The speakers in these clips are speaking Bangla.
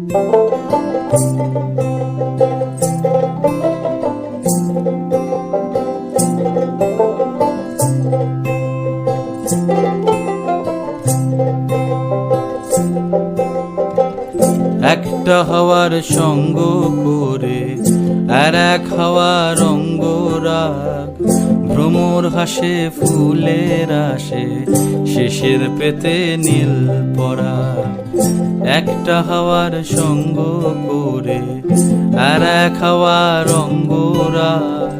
একটা হাওয়ার সঙ্গ করে আর এক হাওয়ার অঙ্গরাগ, ভ্রমর হাসে ফুলের আসে শেষের পেতে নীল পরাগ। একটা হাওয়ার সঙ্গ করে আর এক হাওয়ার অঙ্গরাগ,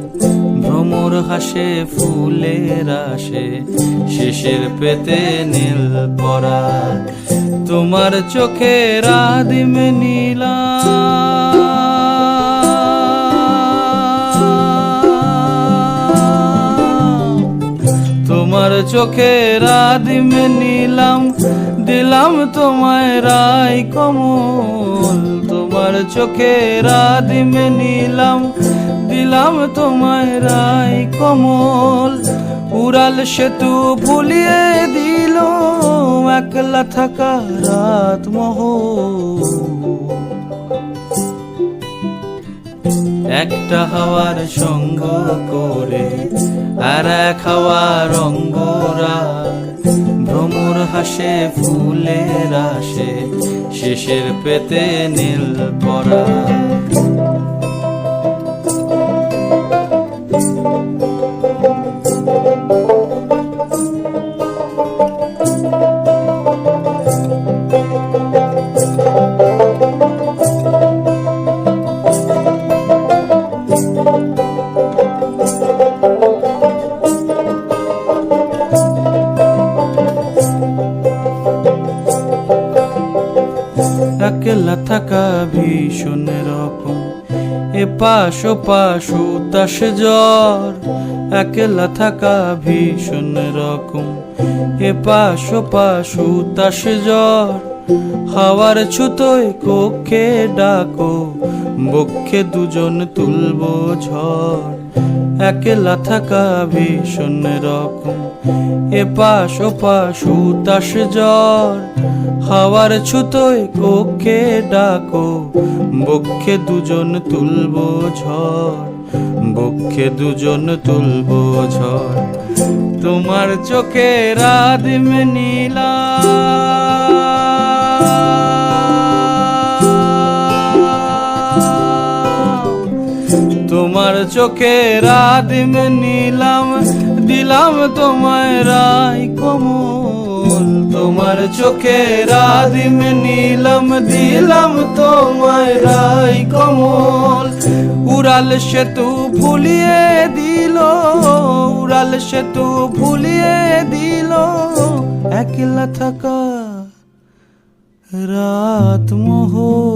ভ্রমর হাসে ফুলের আসে শেষের পেতে নীল পরাগ। তোমার চোখের আদিম নীলা, তোমার চোখের আদিম নীলাম, দিলাম তোমায় রায় কমল। তোমার চোখের আদিম নীলাম, দিলাম তোমায় রায় কমল। উড়াল সেতু ভুলিয়ে দিল একলা থাকা রাত মহল। একটা হাওয়ার সঙ্গ করে আর এক হাওয়ার অঙ্গরাগ, ভ্রমর হাসে ফুলের আসে শেষের পেতে নীল পরাগ। একলা থাকা ভীষণ রকম, এপাশ ওপাশ উতাস জ্বর। একলা থাকা ভীষণ রকম, এপাশ ওপাশ উতাস জ্বর। হাওয়ার ছুতোয় কক্ষে ডাকো, বক্ষে দুজন তুলবো ঝড়। একলা থাকা ভীষণ রকম, এপাশ ওপাশ উতাস জ্বর। হাওয়ার ছুতোয় কক্ষে ডাকো, বক্ষে দুজন তুলবো ঝড়। বক্ষে দুজন তুলবো ঝড়। তোমার চোখের আদিম নীলা, তোমার চোখের আদিম নীলাম, দিলাম তোমায় রায় কমল। তোমার চোখের আদিম নীলাম, দিলাম তোমায় রায় কমল। উড়াল সেতু ভুলিয়ে দিল, উড়াল সেতু ভুলিয়ে দিল একলা থাকা রাত মহল।